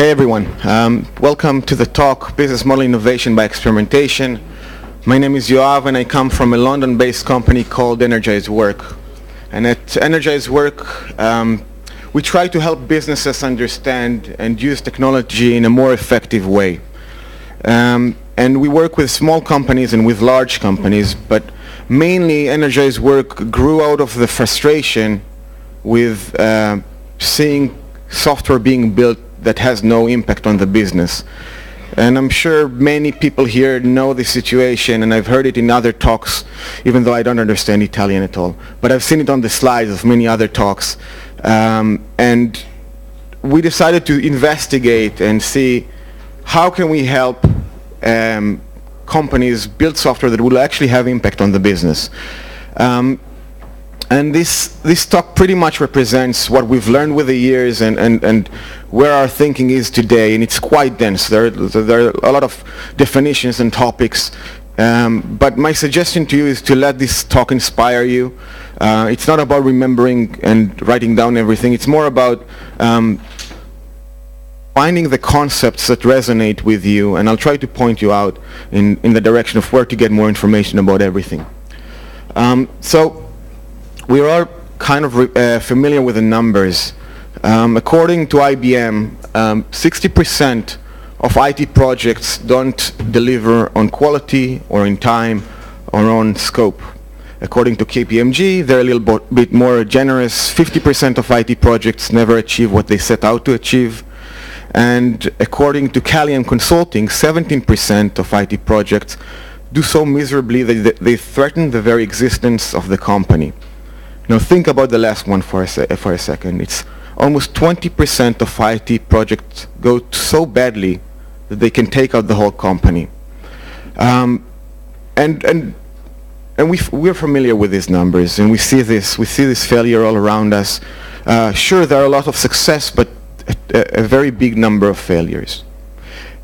Hey everyone, welcome to the talk Business Model Innovation by Experimentation. My name is Yoav and I come from a London-based company called Energize Work. And at Energize Work, we try to help businesses understand and use technology in a more effective way. And we work with small companies and with large companies, but mainly Energize Work grew out of the frustration with seeing software being built that has no impact on the business. And I'm sure many people here know the situation, and I've heard it in other talks, even though I don't understand Italian at all. But I've seen it on the slides of many other talks. And we decided to investigate and see how can we help companies build software that will actually have impact on the business. And this talk pretty much represents what we've learned with the years and where our thinking is today, and it's quite dense. There are a lot of definitions and topics, but my suggestion to you is to let this talk inspire you. It's not about remembering and writing down everything. It's more about finding the concepts that resonate with you, and I'll try to point you out in the direction of where to get more information about everything. So we're all kind of familiar with the numbers. According to IBM, 60% of IT projects don't deliver on quality or in time or on scope. According to KPMG, they're a little bit more generous. 50% of IT projects never achieve what they set out to achieve. And according to Calian Consulting, 17% of IT projects do so miserably that they threaten the very existence of the company. Now think about the last one for a second. It's almost 20% of IT projects go so badly that they can take out the whole company. And we're familiar with these numbers, and we see this failure all around us. Sure, there are a lot of success, but a very big number of failures.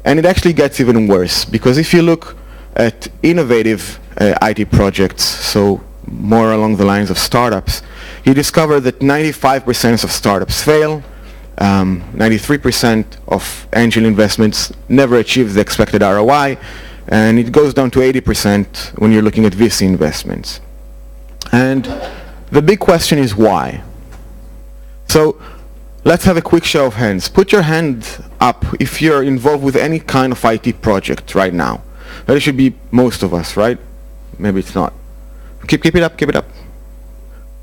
And it actually gets even worse, because if you look at innovative IT projects, so more along the lines of startups, you discover that 95% of startups fail, 93% of angel investments never achieve the expected ROI, and it goes down to 80% when you're looking at VC investments. And the big question is why? So let's have a quick show of hands. Put your hand up if you're involved with any kind of IT project right now. That should be most of us, right? Maybe it's not. Keep it up, keep it up.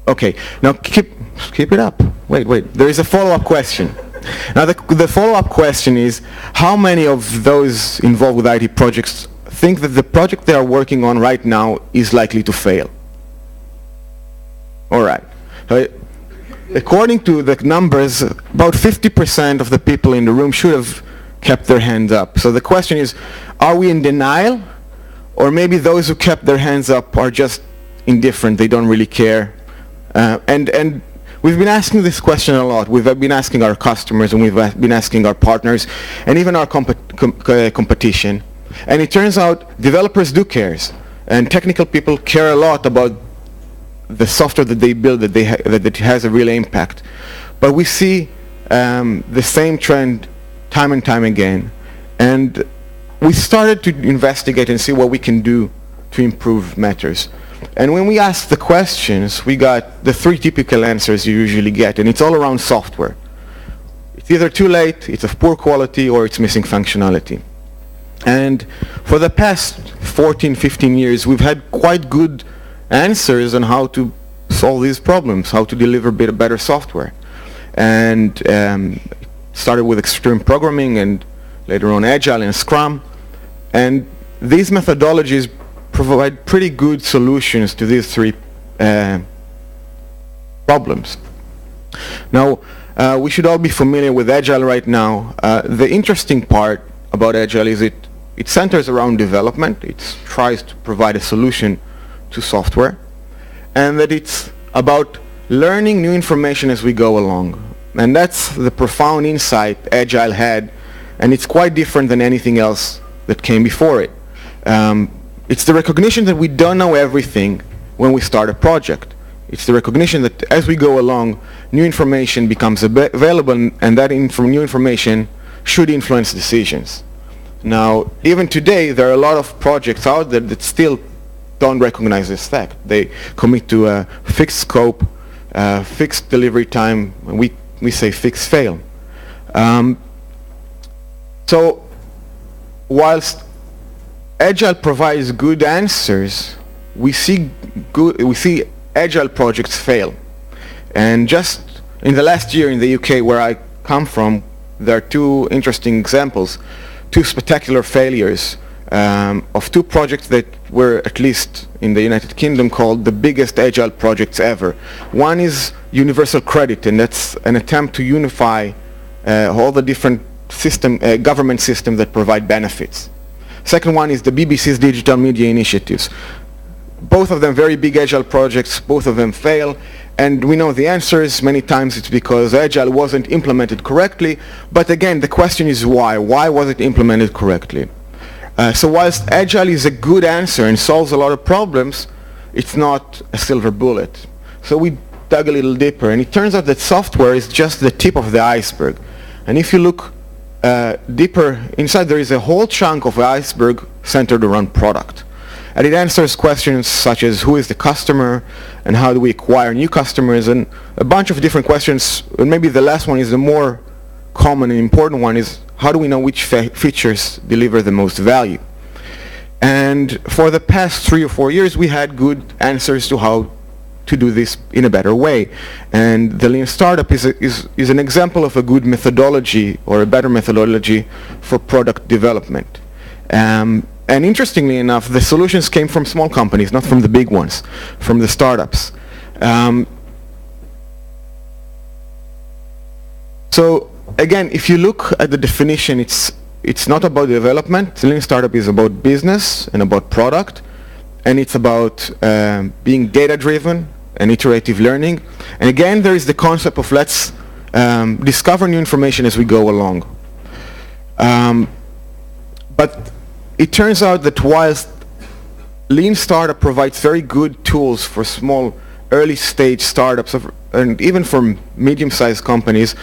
Okay, now keep it up. Wait, there is a follow-up question. Now the follow-up question is, how many of those involved with IT projects think that the project they are working on right now is likely to fail? All right. According to the numbers, about 50% of the people in the room should have kept their hands up. So the question is, are we in denial? Or maybe those who kept their hands up are just indifferent, they don't really care. And we've been asking this question a lot. We've been asking our customers, and we've been asking our partners, and even our competition. And it turns out developers do care, and technical people care a lot about the software that they build, that it has a real impact. But we see the same trend time and time again. And we started to investigate and see what we can do to improve matters. And when we asked the questions, we got the three typical answers you usually get, and it's all around software. It's either too late, it's of poor quality, or it's missing functionality. And for the past 14, 15 years, we've had quite good answers on how to solve these problems, how to deliver better software. And started with extreme programming, and later on Agile and Scrum. And these methodologies provide pretty good solutions to these three problems. Now, we should all be familiar with Agile right now. The interesting part about Agile is it centers around development. It tries to provide a solution to software, and that it's about learning new information as we go along. And that's the profound insight Agile had, and it's quite different than anything else that came before it. It's the recognition that we don't know everything when we start a project. It's the recognition that as we go along, new information becomes available, and that new information should influence decisions. Now, even today, there are a lot of projects out there that still don't recognize this fact. They commit to a fixed scope, fixed delivery time, and we say fix fail. So whilst Agile provides good answers, we see Agile projects fail. And just in the last year in the UK, where I come from, there are two interesting examples, two spectacular failures of two projects that were, at least in the United Kingdom, called the biggest Agile projects ever. One is Universal Credit, and that's an attempt to unify all the different government systems that provide benefits. Second one is the BBC's digital media initiatives. Both of them very big Agile projects, both of them fail, and we know the answers. Many times it's because Agile wasn't implemented correctly, but again, the question is why? Why was it implemented correctly? So whilst Agile is a good answer and solves a lot of problems, it's not a silver bullet. So we dug a little deeper, and it turns out that software is just the tip of the iceberg. And if you look deeper inside, there is a whole chunk of the iceberg centered around product. And it answers questions such as who is the customer and how do we acquire new customers, and a bunch of different questions. And maybe the last one is the more common and important one, is how do we know which features deliver the most value? And for the past 3 or 4 years, we had good answers to how to do this in a better way. And the Lean Startup is an example of a good methodology, or a better methodology for product development. And interestingly enough, the solutions came from small companies, not from the big ones, from the startups. So again, if you look at the definition, it's not about development. The Lean Startup is about business and about product, and it's about being data-driven and iterative learning. And again, there is the concept of let's discover new information as we go along. But it turns out that whilst Lean Startup provides very good tools for small, early-stage startups, and even for medium-sized companies,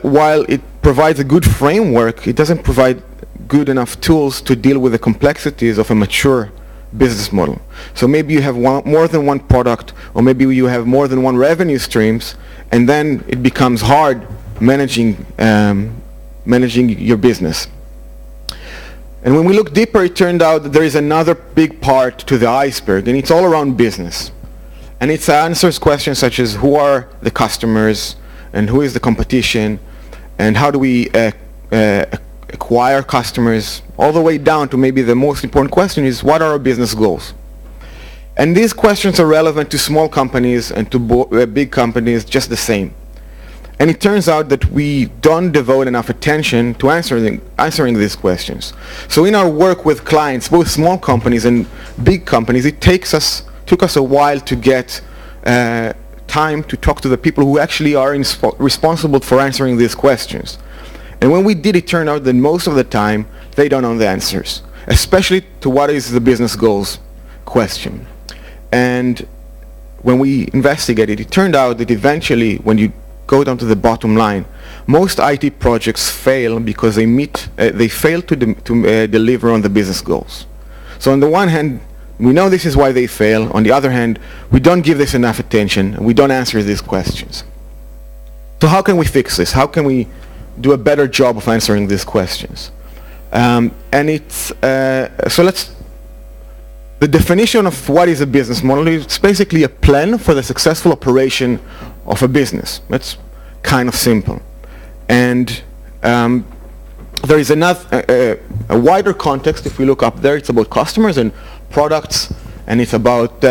while it provides a good framework, it doesn't provide good enough tools to deal with the complexities of a mature business model. So maybe you have more than one product, or maybe you have more than one revenue streams, and then it becomes hard managing your business. And when we look deeper, it turned out that there is another big part to the iceberg, and it's all around business. And it answers questions such as who are the customers, and who is the competition, and how do we acquire customers, all the way down to maybe the most important question is what are our business goals? And these questions are relevant to small companies and to big companies just the same. And it turns out that we don't devote enough attention to answering these questions. So in our work with clients, both small companies and big companies, it took us a while to get time to talk to the people who actually are responsible for answering these questions. And when we did, it turned out that most of the time, they don't know the answers, especially to what is the business goals question. And when we investigated, it turned out that eventually, when you go down to the bottom line, most IT projects fail because they fail to deliver on the business goals. So on the one hand, we know this is why they fail. On the other hand, we don't give this enough attention, and we don't answer these questions. So how can we fix this? How can we do a better job of answering these questions? The definition of what is a business model is basically a plan for the successful operation of a business. That's kind of simple. And there is a wider context. If we look up there, it's about customers and products, and it's about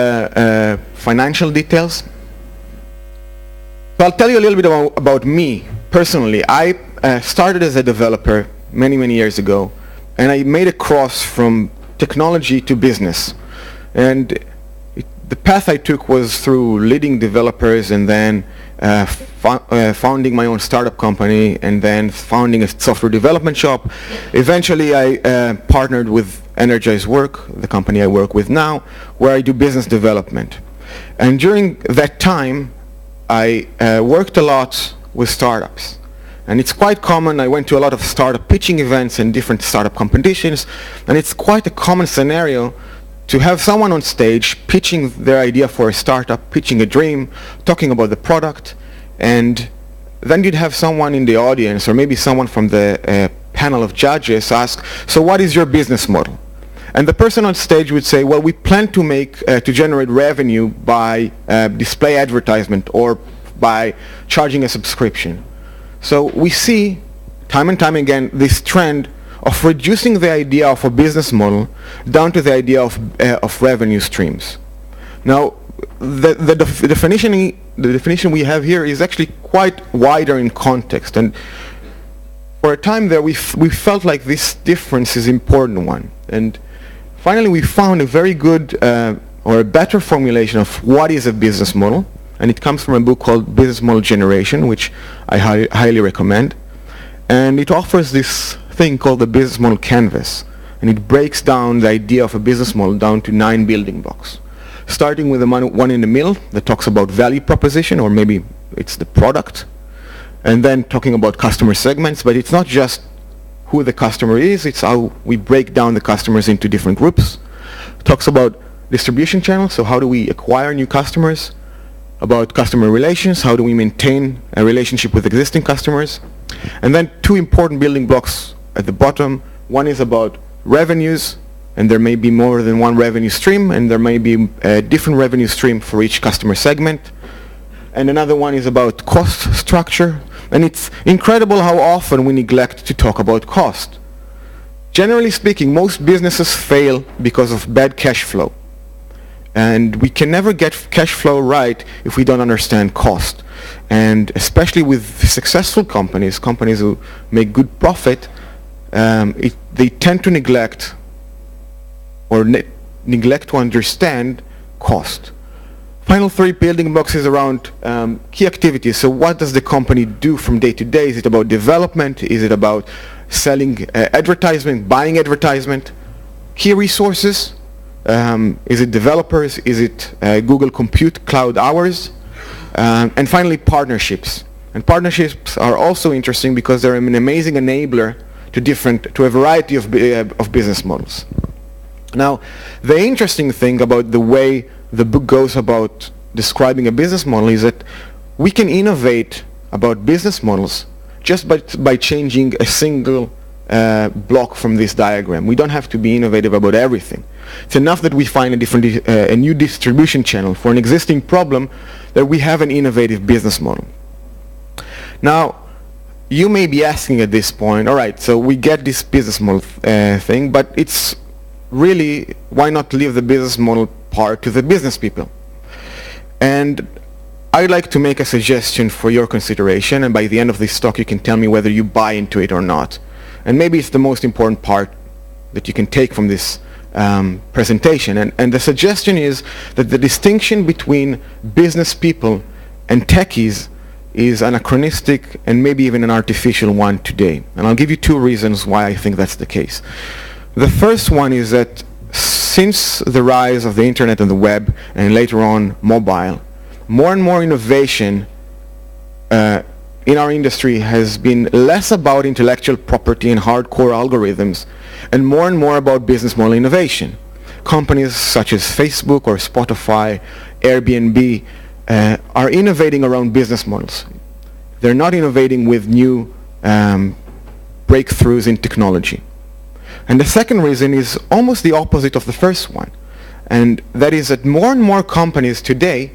financial details. So I'll tell you a little bit about me personally. I started as a developer many, many years ago, and I made a cross from technology to business. And the path I took was through leading developers, and then founding my own startup company, and then founding a software development shop. Eventually I partnered with Energize Work, the company I work with now, where I do business development. And during that time, I worked a lot with startups. And it's quite common. I went to a lot of startup pitching events and different startup competitions, and it's quite a common scenario to have someone on stage pitching their idea for a startup, pitching a dream, talking about the product, and then you'd have someone in the audience, or maybe someone from the panel of judges ask, so what is your business model? And the person on stage would say, well, we plan to generate revenue by display advertisement or by charging a subscription. So we see time and time again this trend of reducing the idea of a business model down to the idea of revenue streams. Now, the definition we have here is actually quite wider in context, and for a time there we felt like this difference is an important one. And finally we found a very good or a better formulation of what is a business model, and it comes from a book called Business Model Generation, which I highly recommend. And it offers this thing called the business model canvas, and it breaks down the idea of a business model down to 9 building blocks, starting with the one in the middle that talks about value proposition, or maybe it's the product, and then talking about customer segments. But it's not just who the customer is, it's how we break down the customers into different groups. It talks about distribution channels, so how do we acquire new customers, about customer relations, how do we maintain a relationship with existing customers, and then 2 important building blocks at the bottom. One is about revenues, and there may be more than one revenue stream, and there may be a different revenue stream for each customer segment. And another one is about cost structure, and it's incredible how often we neglect to talk about cost. Generally speaking, most businesses fail because of bad cash flow. And we can never get cash flow right if we don't understand cost. And especially with successful companies who make good profit, they tend to neglect to understand cost. Final 3 building blocks is around key activities. So what does the company do from day to day? Is it about development? Is it about selling advertisement, buying advertisement? Key resources. Is it developers? Is it Google Compute Cloud hours? And finally, partnerships. And partnerships are also interesting because they're an amazing enabler to a variety of business models. Now, the interesting thing about the way the book goes about describing a business model is that we can innovate about business models just by changing a single block from this diagram. We don't have to be innovative about everything. It's enough that we find a new distribution channel for an existing problem, that we have an innovative business model. Now, you may be asking at this point, all right, so we get this business model thing, but it's really, why not leave the business model part to the business people? And I'd like to make a suggestion for your consideration, and by the end of this talk you can tell me whether you buy into it or not. And maybe it's the most important part that you can take from this presentation. And the suggestion is that the distinction between business people and techies is anachronistic and maybe even an artificial one today. And I'll give you 2 reasons why I think that's the case. The first one is that since the rise of the internet and the web, and later on mobile, more and more innovation in our industry has been less about intellectual property and hardcore algorithms, and more about business model innovation. Companies such as Facebook or Spotify, Airbnb are innovating around business models. They're not innovating with new breakthroughs in technology. And the second reason is almost the opposite of the first one, and that is that more and more companies today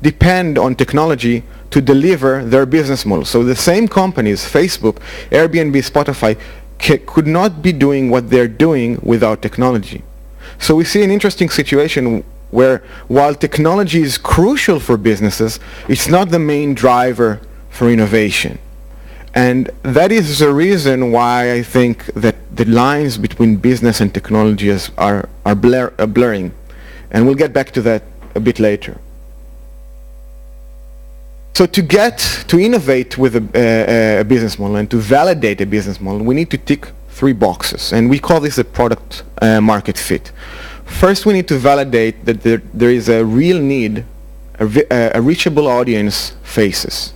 depend on technology to deliver their business model. So the same companies, Facebook, Airbnb, Spotify, could not be doing what they're doing without technology. So we see an interesting situation where while technology is crucial for businesses, it's not the main driver for innovation. And that is the reason why I think that the lines between business and technology are blurring. And we'll get back to that a bit later. So to innovate with a business model and to validate a business model, we need to tick 3 boxes. And we call this a product market fit. First, we need to validate that there is a real need, a reachable audience faces.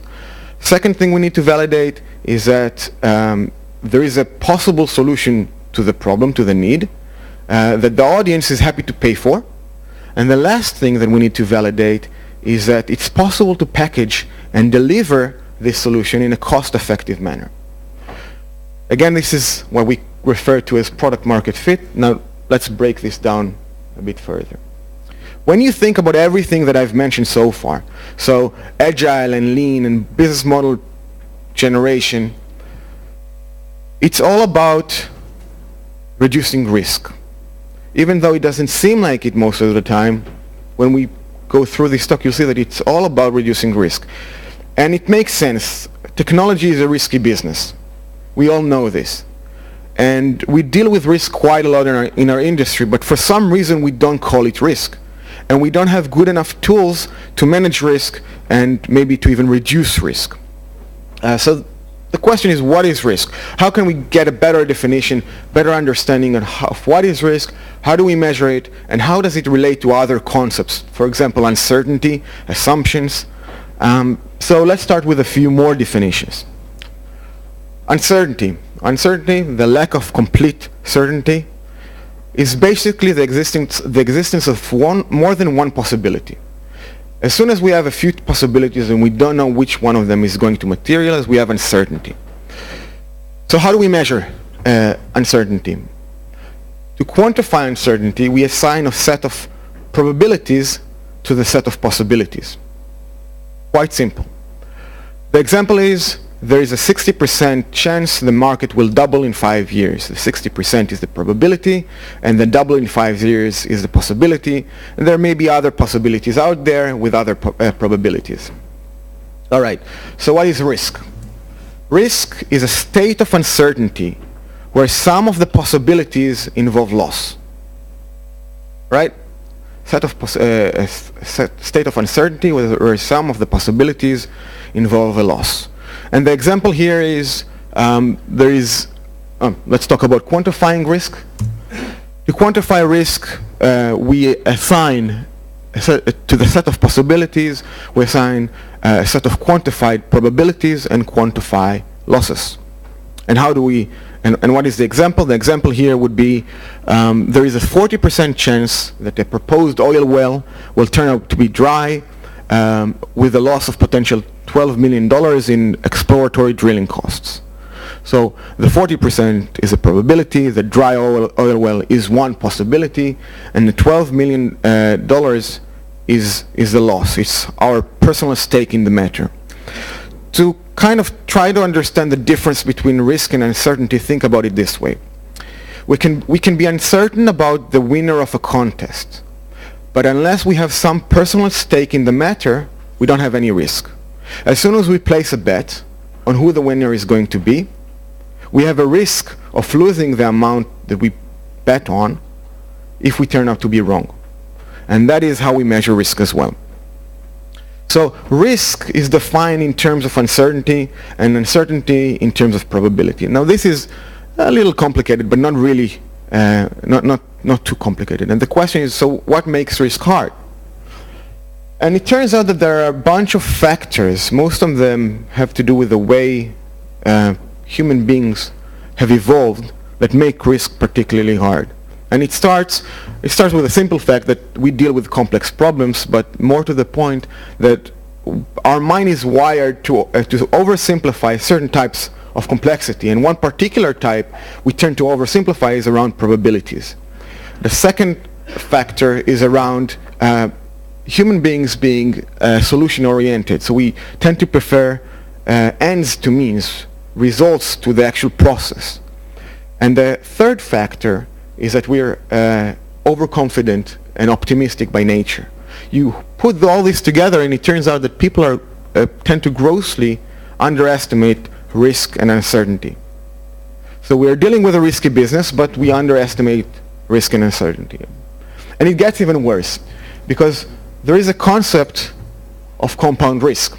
Second thing we need to validate is that there is a possible solution to the problem, to the need, that the audience is happy to pay for. And the last thing that we need to validate is that it's possible to package and deliver this solution in a cost-effective manner. Again, this is what we refer to as product market fit. Now, let's break this down a bit further. When you think about everything that I've mentioned so far, so Agile and Lean and business model generation, it's all about reducing risk. Even though it doesn't seem like it most of the time, when we go through this talk, you'll see that it's all about reducing risk. And it makes sense. Technology is a risky business. We all know this. And we deal with risk quite a lot in our industry, but for some reason we don't call it risk. And we don't have good enough tools to manage risk and maybe to even reduce risk. So the question is, what is risk? How can we get a better definition, better understanding of what is risk, how do we measure it, and how does it relate to other concepts? For example, uncertainty, assumptions. So let's start with a few more definitions. Uncertainty. Uncertainty, the lack of complete certainty, is basically the existence of more than one possibility. As soon as we have a few possibilities and we don't know which one of them is going to materialize, we have uncertainty. So how do we measure uncertainty? To quantify uncertainty, we assign a set of probabilities to the set of possibilities. Quite simple. The example is, there is a 60% chance the market will double in 5 years. The 60% is the probability, and the double in 5 years is the possibility. And there may be other possibilities out there with other probabilities. All right, so what is risk? Risk is a state of uncertainty where some of the possibilities involve loss. Right? State of uncertainty where some of the possibilities involve a loss. And the example here is, let's talk about quantifying risk. To quantify risk, we assign to the set of possibilities, we assign a set of quantified probabilities and quantify losses. And how do we, and what is the example? The example here would be, there is a 40% chance that the proposed oil well will turn out to be dry, with a loss of potential $12 million in exploratory drilling costs. So the 40% is a probability, the dry oil well is one possibility, and the $12 million is the loss. It's our personal stake in the matter. To kind of try to understand the difference between risk and uncertainty, think about it this way. We can be uncertain about the winner of a contest, but unless we have some personal stake in the matter, we don't have any risk. As soon as we place a bet on who the winner is going to be, we have a risk of losing the amount that we bet on if we turn out to be wrong. And that is how we measure risk as well. So risk is defined in terms of uncertainty, and uncertainty in terms of probability. Now this is a little complicated, but not really, not too complicated. And the question is, so what makes risk hard? And it turns out that there are a bunch of factors. Most of them have to do with the way human beings have evolved that make risk particularly hard. And it starts with a simple fact that we deal with complex problems, but more to the point that our mind is wired to oversimplify certain types of complexity. And one particular type we tend to oversimplify is around probabilities. The second factor is around human beings being solution-oriented. So we tend to prefer ends to means, results to the actual process. And the third factor is that we're overconfident and optimistic by nature. You put all this together and it turns out that people tend to grossly underestimate risk and uncertainty. So we're dealing with a risky business, but we underestimate risk and uncertainty. And it gets even worse, because there is a concept of compound risk.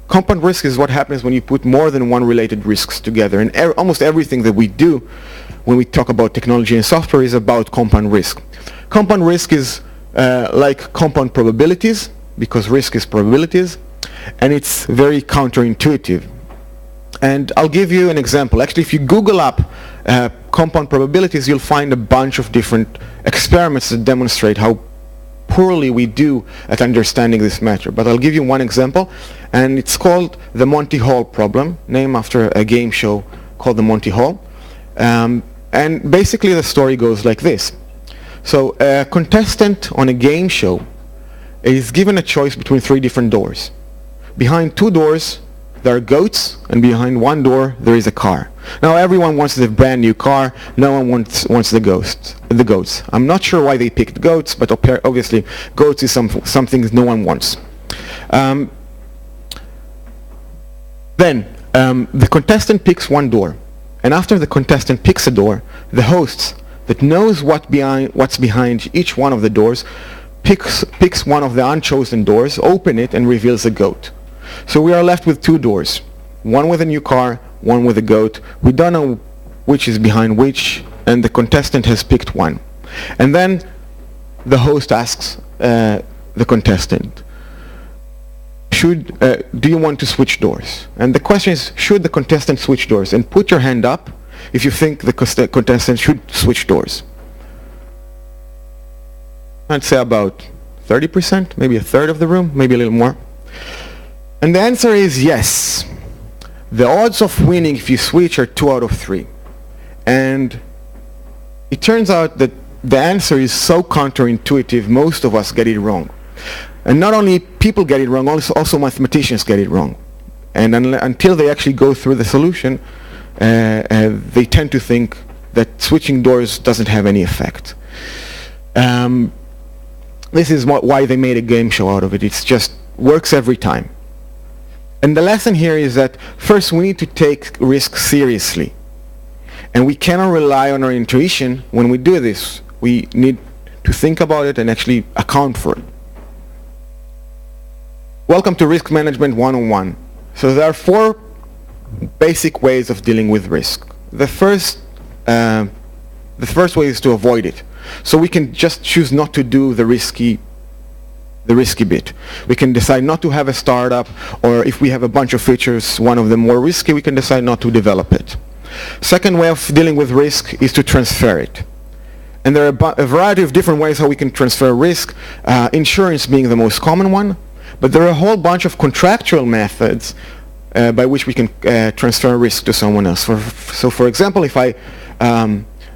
Compound risk is what happens when you put more than one related risks together. And almost everything that we do when we talk about technology and software is about compound risk. Compound risk is like compound probabilities, because risk is probabilities, and it's very counterintuitive. And I'll give you an example. Actually, if you Google up compound probabilities, you'll find a bunch of different experiments that demonstrate how poorly we do at understanding this matter. But I'll give you one example, and it's called the Monty Hall problem, named after a game show called the Monty Hall. And basically the story goes like this. So a contestant on a game show is given a choice between 3 different doors. Behind 2 doors, there are goats, and behind 1 door, there is a car. Now everyone wants the brand new car, no one wants the goats. I'm not sure why they picked goats, but obviously goats is something no one wants. Then the contestant picks 1 door, and after the contestant picks a door, the host that knows what's behind each one of the doors picks one of the unchosen doors, open it, and reveals a goat. So we are left with 2 doors, one with a new car, one with a goat. We don't know which is behind which, and the contestant has picked one. And then the host asks the contestant, do you want to switch doors? And the question is, should the contestant switch doors? And put your hand up if you think the contestant should switch doors. I'd say about 30%, maybe a third of the room, maybe a little more. And the answer is yes. The odds of winning if you switch are 2 out of 3. And it turns out that the answer is so counterintuitive, most of us get it wrong. And not only people get it wrong, also mathematicians get it wrong. And until they actually go through the solution, they tend to think that switching doors doesn't have any effect. This is why they made a game show out of it. It just works every time. And the lesson here is that first we need to take risk seriously. And we cannot rely on our intuition when we do this. We need to think about it and actually account for it. Welcome to Risk Management 101. So there are 4 basic ways of dealing with risk. The first way is to avoid it. So we can just choose not to do the risky bit. We can decide not to have a startup, or if we have a bunch of features, one of them more risky, we can decide not to develop it. Second way of dealing with risk is to transfer it. And there are a variety of different ways how we can transfer risk, insurance being the most common one, but there are a whole bunch of contractual methods by which we can transfer risk to someone else. So for example, if I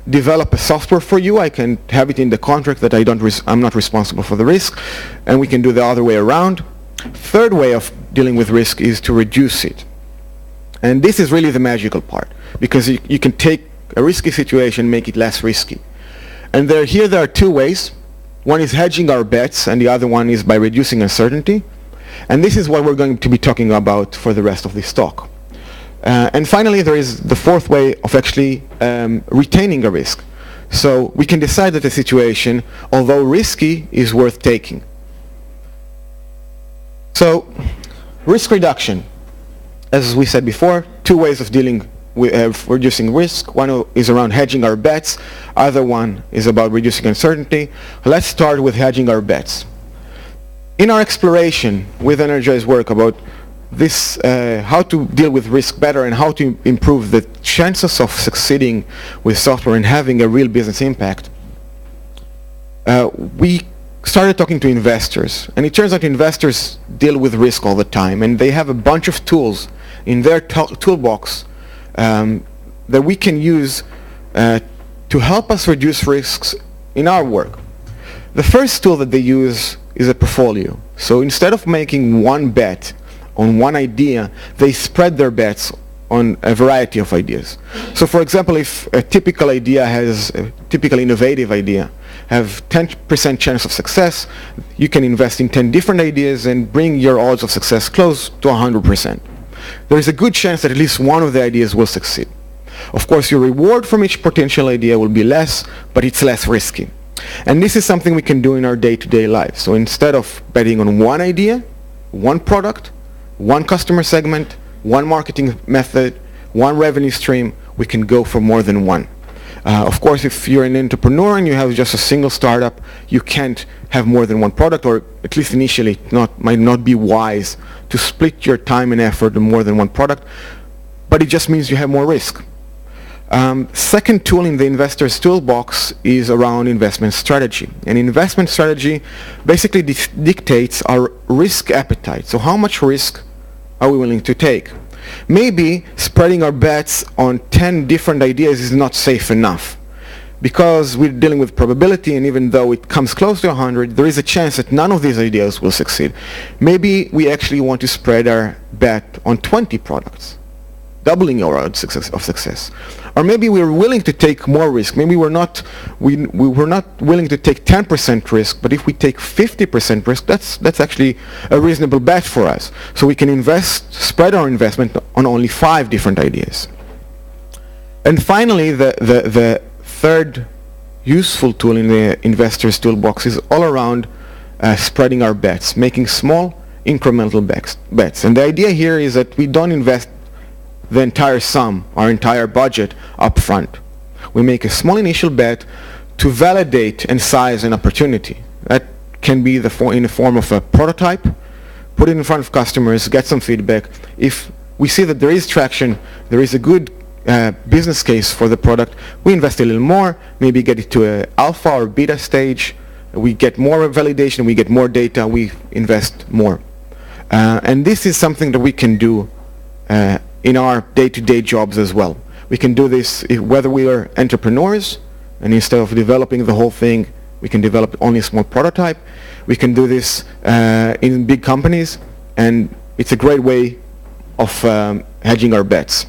develop a software for you, I can have it in the contract that I'm not responsible for the risk, and we can do the other way around. Third way of dealing with risk is to reduce it. And this is really the magical part, because you can take a risky situation, make it less risky. And there are 2 ways. One is hedging our bets, and the other one is by reducing uncertainty. And this is what we're going to be talking about for the rest of this talk. And finally, there is the 4th way of actually retaining a risk. So we can decide that a situation, although risky, is worth taking. So risk reduction. As we said before, 2 ways of dealing with reducing risk. One is around hedging our bets. Other one is about reducing uncertainty. Let's start with hedging our bets. In our exploration with Energize's work about this, how to deal with risk better and how to improve the chances of succeeding with software and having a real business impact, we started talking to investors. And it turns out investors deal with risk all the time, and they have a bunch of tools in their toolbox that we can use to help us reduce risks in our work. The first tool that they use is a portfolio. So instead of making one bet on one idea, they spread their bets on a variety of ideas. So for example, if a typical innovative idea have 10% chance of success, you can invest in 10 different ideas and bring your odds of success close to 100%. There is a good chance that at least one of the ideas will succeed. Of course, your reward from each potential idea will be less, but it's less risky. And this is something we can do in our day-to-day life. So instead of betting on one idea, one product, one customer segment, one marketing method, one revenue stream, we can go for more than one. Of course, if you're an entrepreneur and you have just a single startup, you can't have more than one product, or at least initially it might not be wise to split your time and effort on more than one product. but it just means you have more risk. Second tool in the investor's toolbox is around investment strategy. And investment strategy basically dictates our risk appetite. So how much risk are we willing to take? Maybe spreading our bets on 10 different ideas is not safe enough, because we're dealing with probability, and even though it comes close to 100, there is a chance that none of these ideas will succeed. Maybe we actually want to spread our bet on 20 products, doubling our odds of success. Or maybe we're willing to take more risk. Maybe we're not willing to take 10% risk, but if we take 50% risk, that's actually a reasonable bet for us. So we can spread our investment on only 5 different ideas. And finally, the third useful tool in the investor's toolbox is all around spreading our bets, making small incremental bets. And the idea here is that we don't invest the entire sum, our entire budget, up front. We make a small initial bet to validate and size an opportunity. That can be in the form of a prototype, put it in front of customers, get some feedback. If we see that there is traction, there is a good business case for the product, we invest a little more, maybe get it to an alpha or beta stage, we get more validation, we get more data, we invest more. And this is something that we can do in our day-to-day jobs as well. We can do this whether we are entrepreneurs, and instead of developing the whole thing, we can develop only a small prototype. We can do this in big companies, and it's a great way of hedging our bets.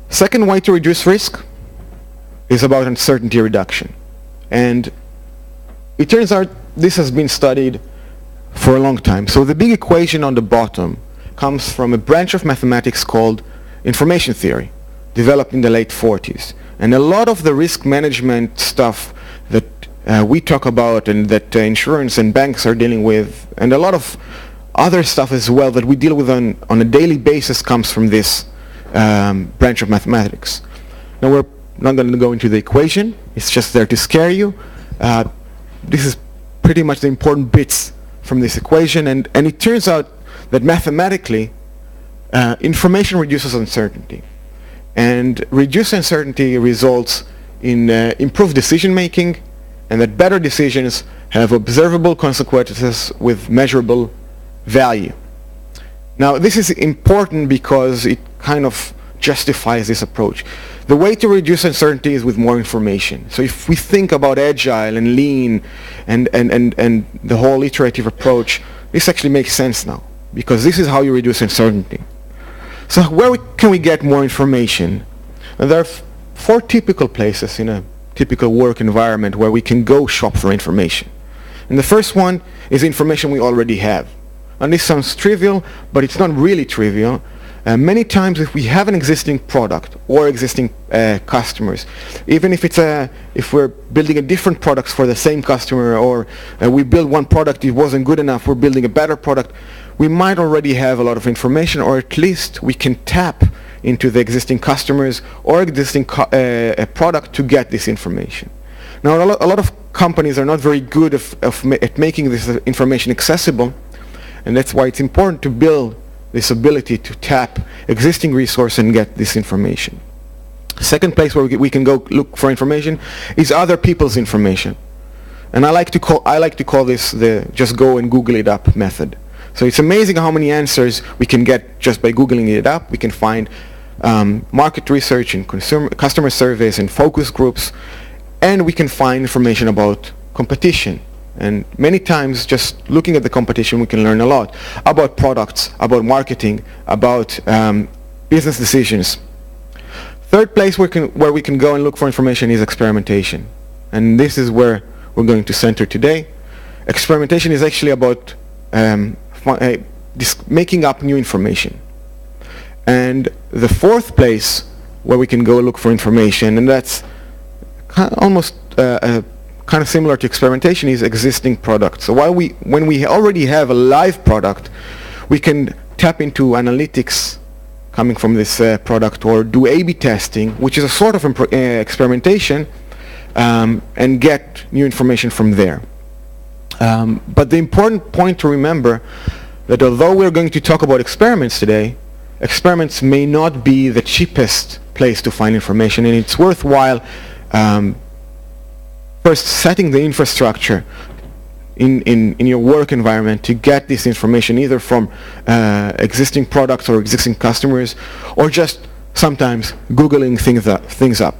Second way to reduce risk is about uncertainty reduction. And it turns out this has been studied for a long time. So the big equation on the bottom comes from a branch of mathematics called information theory, developed in the late 40s. And a lot of the risk management stuff that we talk about and that insurance and banks are dealing with, and a lot of other stuff as well that we deal with on a daily basis, comes from this branch of mathematics. Now we're not going to go into the equation, it's just there to scare you. This is pretty much the important bits from this equation, and it turns out that mathematically information reduces uncertainty, and reduced uncertainty results in improved decision making, and that better decisions have observable consequences with measurable value. Now this is important because it kind of justifies this approach. The way to reduce uncertainty is with more information. So if we think about Agile and Lean and the whole iterative approach, this actually makes sense now, because this is how you reduce uncertainty. So where can we get more information? And there are 4 typical places in a typical work environment where we can go shop for information. And the first one is information we already have. And this sounds trivial, but it's not really trivial. Many times if we have an existing product or existing customers, even if we're building a different product for the same customer, or we build one product, it wasn't good enough, we're building a better product, we might already have a lot of information, or at least we can tap into the existing customers or existing product to get this information. Now a lot of companies are not very good at making this information accessible, and that's why it's important to build this ability to tap existing resource and get this information. Second place where we can go look for information is other people's information. And I like to call this the just go and Google it up method. So it's amazing how many answers we can get just by Googling it up. We can find market research and customer surveys and focus groups, and we can find information about competition. And many times just looking at the competition we can learn a lot about products, about marketing, about business decisions. Third place where we can go and look for information is experimentation. And this is where we're going to center today. Experimentation is actually about making up new information. And the fourth place where we can go look for information, and that's almost kind of similar to experimentation, is existing products. So when we already have a live product, we can tap into analytics coming from this product, or do A/B testing, which is a sort of experimentation, and get new information from there. But the important point to remember that although we're going to talk about experiments today, experiments may not be the cheapest place to find information, and it's worthwhile first setting the infrastructure in your work environment to get this information either from existing products or existing customers, or just sometimes Googling things up.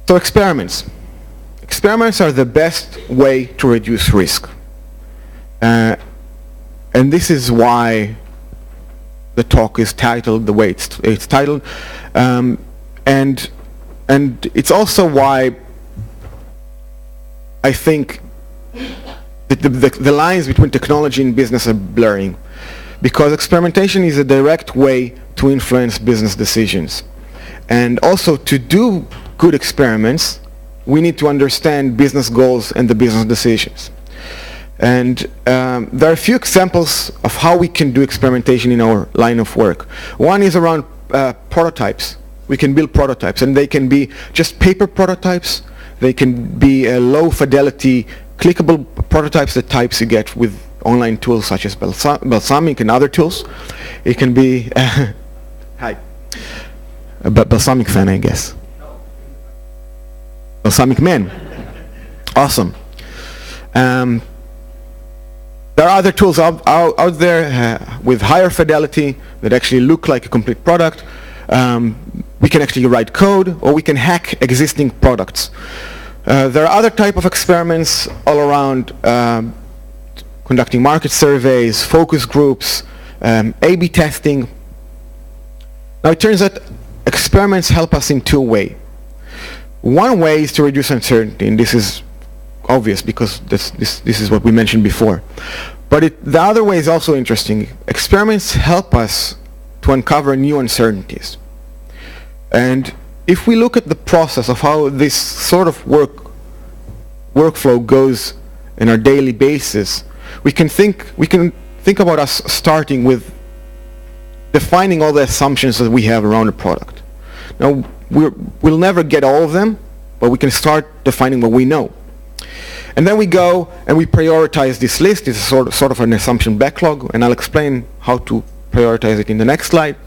So experiments. Experiments are the best way to reduce risk. And this is why the talk is titled the way it's titled. And it's also why I think that the lines between technology and business are blurring, because experimentation is a direct way to influence business decisions. And also, to do good experiments, we need to understand business goals and the business decisions. And there are a few examples of how we can do experimentation in our line of work. One is around prototypes. We can build prototypes, and they can be just paper prototypes. They can be low fidelity, clickable prototypes, the types you get with online tools such as Balsamiq and other tools. It can be, hi, a Balsamiq fan, I guess. Balsamiq man, awesome. There are other tools out there with higher fidelity that actually look like a complete product. We can actually write code, or we can hack existing products. There are other type of experiments all around, conducting market surveys, focus groups, A/B testing. Now it turns out experiments help us in two ways. One way is to reduce uncertainty, and this is obvious because this is what we mentioned before. But the other way is also interesting. Experiments help us to uncover new uncertainties. And if we look at the process of how this sort of workflow goes in our daily basis, we can think about us starting with defining all the assumptions that we have around a product. Now, we'll never get all of them, but we can start defining what we know. And then we go and we prioritize this list. It's sort of an assumption backlog, and I'll explain how to prioritize it in the next slide.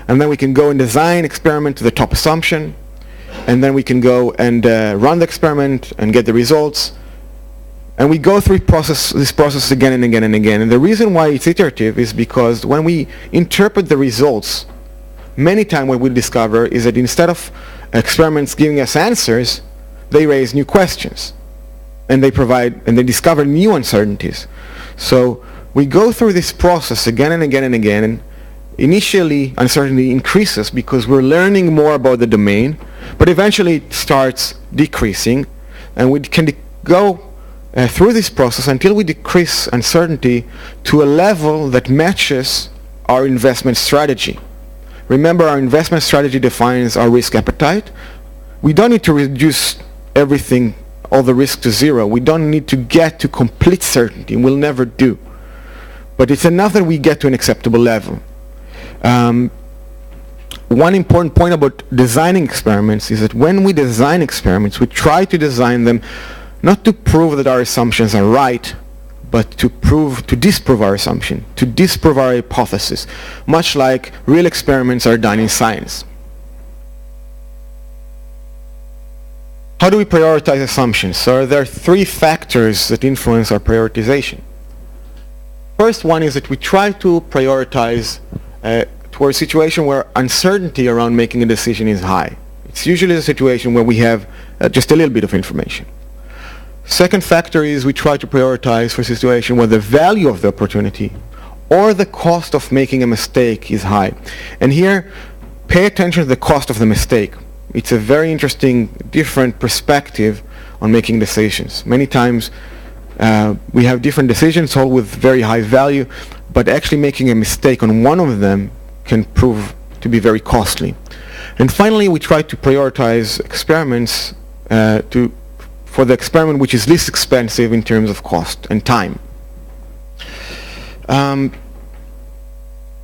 And then we can go and design experiment to the top assumption, and then we can go and run the experiment and get the results. And we go through this process again and again and again. And the reason why it's iterative is because when we interpret the results, many times what we discover is that instead of experiments giving us answers, they raise new questions, and they discover new uncertainties. So we go through this process again and again and again, and initially uncertainty increases because we're learning more about the domain, but eventually it starts decreasing, and we can go through this process until we decrease uncertainty to a level that matches our investment strategy. Remember, our investment strategy defines our risk appetite. We don't need to reduce everything, all the risk to zero. We don't need to get to complete certainty. We'll never do. But it's enough that we get to an acceptable level. One important point about designing experiments is that when we design experiments, we try to design them not to prove that our assumptions are right, but to disprove our assumption, to disprove our hypothesis, much like real experiments are done in science. How do we prioritize assumptions? So there are three factors that influence our prioritization. First one is that we try to prioritize towards a situation where uncertainty around making a decision is high. It's usually a situation where we have just a little bit of information. Second factor is we try to prioritize for a situation where the value of the opportunity or the cost of making a mistake is high. And here, pay attention to the cost of the mistake. It's a very interesting, different perspective on making decisions. Many times we have different decisions, all with very high value, but actually making a mistake on one of them can prove to be very costly. And finally, we try to prioritize experiments for the experiment which is least expensive in terms of cost and time.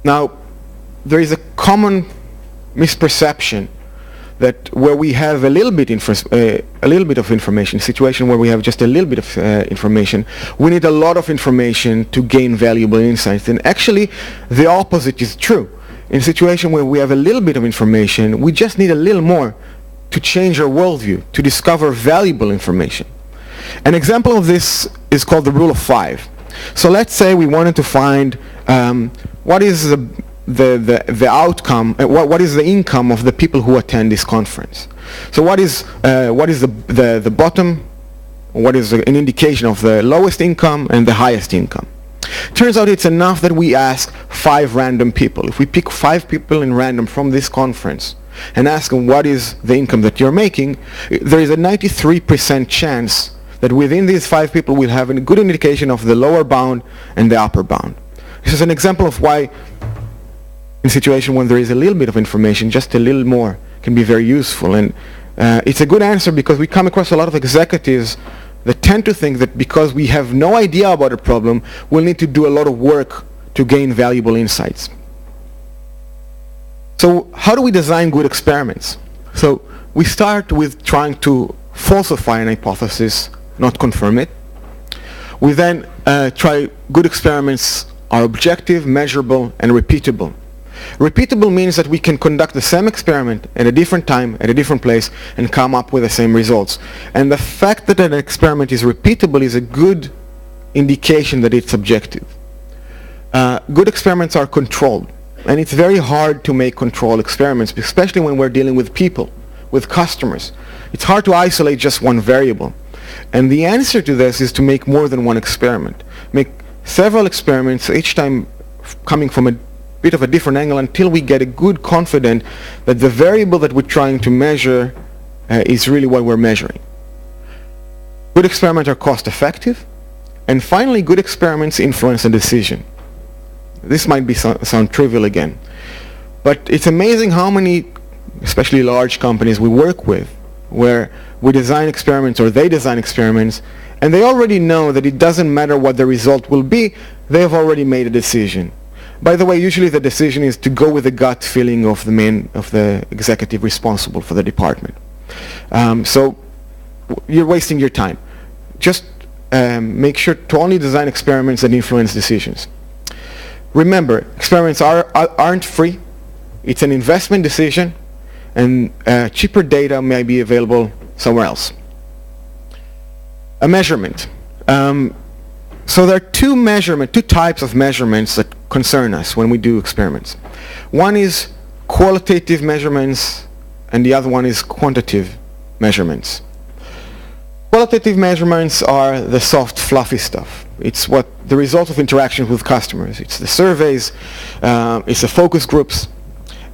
Now, there is a common misperception that where we have a little bit of information, situation where we have just a little bit of information, we need a lot of information to gain valuable insights. And actually, the opposite is true. In a situation where we have a little bit of information, we just need a little more to change our worldview, to discover valuable information. An example of this is called the rule of 5. So let's say we wanted to find what is the outcome, what is the income of the people who attend this conference. So what is the bottom, what is an indication of the lowest income and the highest income. Turns out it's enough that we ask 5 random people. If we pick 5 people in random from this conference and ask them what is the income that you're making, there is a 93% chance that within these 5 people we'll have a good indication of the lower bound and the upper bound. This is an example of why in a situation when there is a little bit of information, just a little more can be very useful. And it's a good answer because we come across a lot of executives that tend to think that because we have no idea about a problem, we'll need to do a lot of work to gain valuable insights. So how do we design good experiments? So we start with trying to falsify an hypothesis, not confirm it. We then try good experiments are objective, measurable, and repeatable. Repeatable means that we can conduct the same experiment at a different time, at a different place, and come up with the same results. And the fact that an experiment is repeatable is a good indication that it's objective. Good experiments are controlled. And it's very hard to make controlled experiments, especially when we're dealing with people, with customers. It's hard to isolate just one variable. And the answer to this is to make more than one experiment. Make several experiments, each time coming from a bit of a different angle until we get a good confidence that the variable that we're trying to measure is really what we're measuring. Good experiments are cost effective. And finally, good experiments influence a decision. This might sound trivial again, but it's amazing how many, especially large companies we work with, where we design experiments or they design experiments, and they already know that it doesn't matter what the result will be, they have already made a decision. By the way, usually the decision is to go with the gut feeling of the executive responsible for the department. So you're wasting your time. Just make sure to only design experiments that influence decisions. Remember, experiments aren't free. It's an investment decision, and cheaper data may be available somewhere else. A measurement. So there are two types of measurements that concern us when we do experiments. One is qualitative measurements, and the other one is quantitative measurements. Qualitative measurements are the soft, fluffy stuff. It's the result of interactions with customers. It's the surveys, it's the focus groups,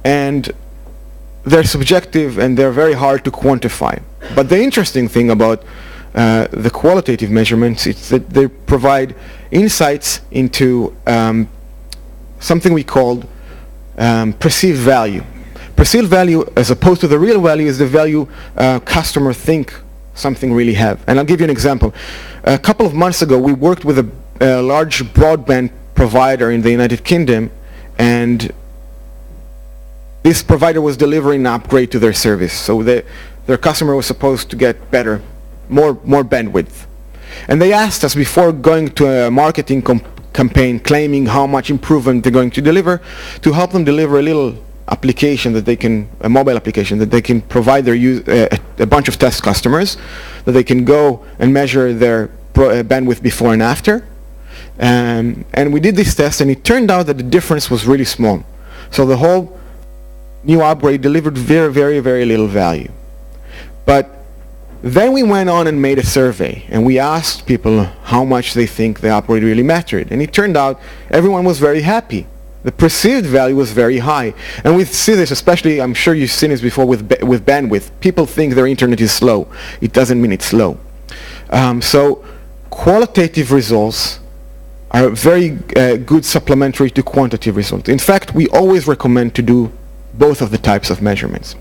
and they're subjective and they're very hard to quantify. But the interesting thing about the qualitative measurements is that they provide insights into something we call perceived value. Perceived value, as opposed to the real value, is the value customers think something really have. And I'll give you an example. A couple of months ago, we worked with a large broadband provider in the United Kingdom, and this provider was delivering an upgrade to their service. So their customer was supposed to get better, more bandwidth. And they asked us, before going to a marketing campaign claiming how much improvement they're going to deliver, to help them deliver a little application that they can, a mobile application that they can provide their a bunch of test customers, that they can go and measure their bandwidth before and after. And we did this test, and it turned out that the difference was really small. So the whole new upgrade delivered very, very, very little value. But then we went on and made a survey, and we asked people how much they think the upgrade really mattered. And it turned out everyone was very happy. The perceived value was very high. And we see this, especially, I'm sure you've seen this before with bandwidth. People think their internet is slow. It doesn't mean it's slow. So qualitative results are very good supplementary to quantitative results. In fact, we always recommend to do both of the types of measurements.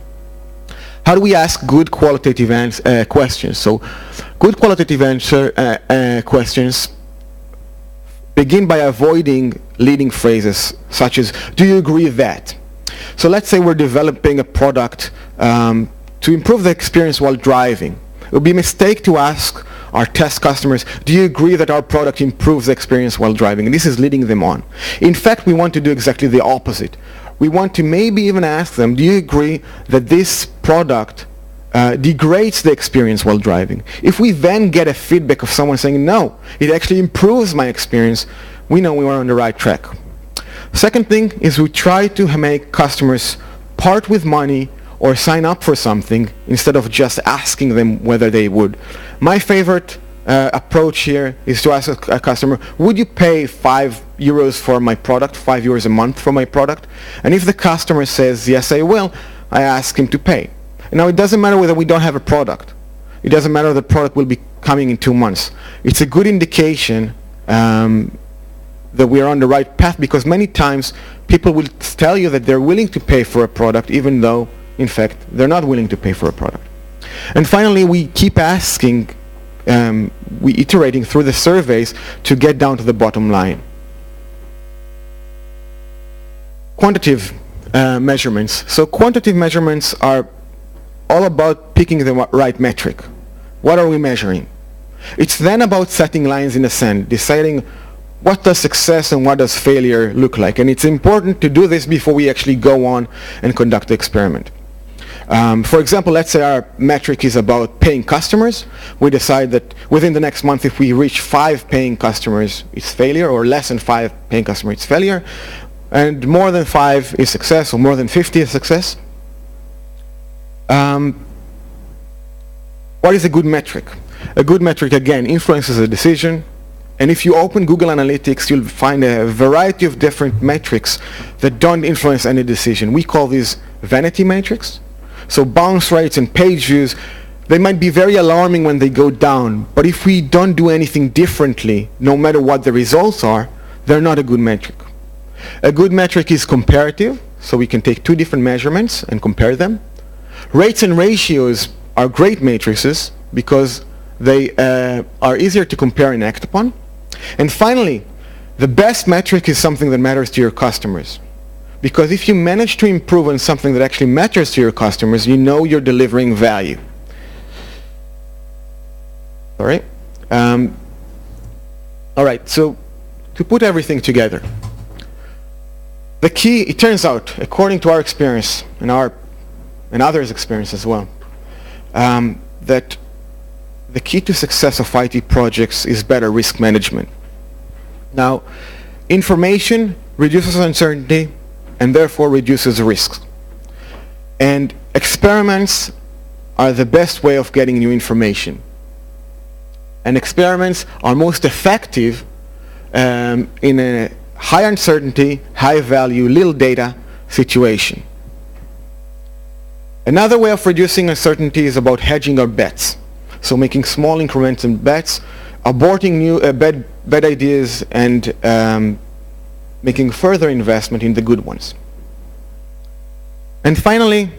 How do we ask good qualitative questions? So good qualitative questions begin by avoiding leading phrases such as, do you agree that? So let's say we're developing a product to improve the experience while driving. It would be a mistake to ask our test customers, do you agree that our product improves the experience while driving? And this is leading them on. In fact, we want to do exactly the opposite. We want to maybe even ask them, do you agree that this product degrades the experience while driving? If we then get a feedback of someone saying, no, it actually improves my experience, we know we are on the right track. Second thing is we try to make customers part with money or sign up for something instead of just asking them whether they would. My favorite approach here is to ask a customer, would you pay €5 for my product, €5 a month for my product? And if the customer says, yes, I will, I ask him to pay. Now, it doesn't matter whether we don't have a product. It doesn't matter if the product will be coming in 2 months. It's a good indication that we are on the right path, because many times people will tell you that they're willing to pay for a product even though, in fact, they're not willing to pay for a product. And finally, we keep asking, we iterating through the surveys to get down to the bottom line. Quantitative measurements. So quantitative measurements are all about picking the right metric. What are we measuring? It's then about setting lines in the sand, deciding what does success and what does failure look like. And it's important to do this before we actually go on and conduct the experiment. For example, let's say our metric is about paying customers. We decide that within the next month, if we reach 5 paying customers, it's failure, or less than 5 paying customers, it's failure. And more than 5 is success, or more than 50 is success. What is a good metric? A good metric, again, influences a decision. And if you open Google Analytics, you'll find a variety of different metrics that don't influence any decision. We call these vanity metrics. So bounce rates and page views, they might be very alarming when they go down, but if we don't do anything differently, no matter what the results are, they're not a good metric. A good metric is comparative, so we can take 2 different measurements and compare them. Rates and ratios are great matrices because they are easier to compare and act upon. And finally, the best metric is something that matters to your customers. Because if you manage to improve on something that actually matters to your customers, you know you're delivering value. All right? All right, so to put everything together, the key, it turns out, according to our experience and others' experience as well, that the key to success of IT projects is better risk management. Now, information reduces uncertainty and therefore reduces risks. And experiments are the best way of getting new information. And experiments are most effective in a high uncertainty, high value, little data situation. Another way of reducing uncertainty is about hedging our bets. So making small increments in bets, aborting new bad ideas, and making further investment in the good ones. And finally,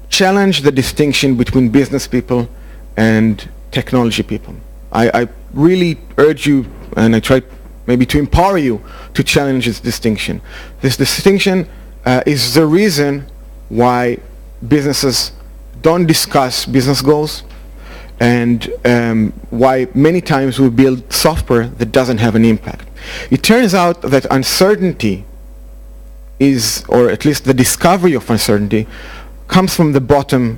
challenge the distinction between business people and technology people. I really urge you, and I try maybe to empower you to challenge this distinction. This distinction is the reason why businesses don't discuss business goals, and why many times we build software that doesn't have an impact. It turns out that uncertainty is, or at least the discovery of uncertainty, comes from the bottom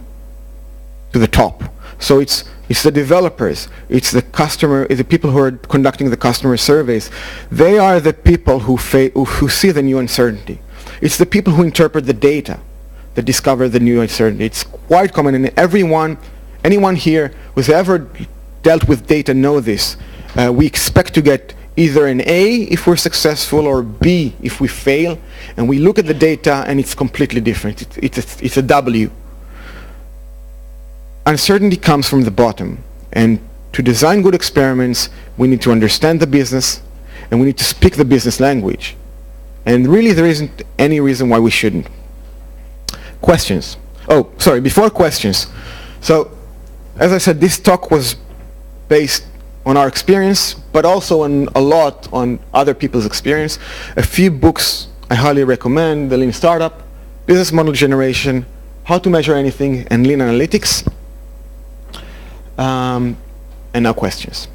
to the top. So it's the developers, it's the customer, it's the people who are conducting the customer surveys. They are the people who see the new uncertainty. It's the people who interpret the data that discover the new uncertainty. It's quite common, and anyone here who's ever dealt with data know this. We expect to get either an A if we're successful or B if we fail, and we look at the data and it's completely different. It's a W. Uncertainty comes from the bottom, and to design good experiments, we need to understand the business, and we need to speak the business language. And really, there isn't any reason why we shouldn't. Questions? Oh, sorry, before questions. So, as I said, this talk was based on our experience, but also a lot on other people's experience. A few books I highly recommend: The Lean Startup, business model generation, how to measure anything, and lean analytics. And now questions.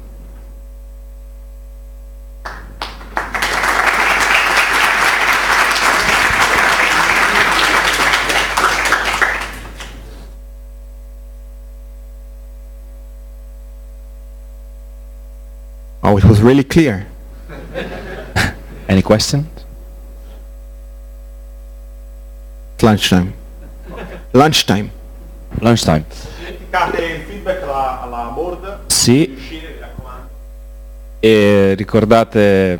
Oh, it was really clear. Any questions? It's lunchtime. Lunchtime. Lunchtime. Dimenticate il feedback alla board. Sì. Uscire, mi raccomando. E ricordate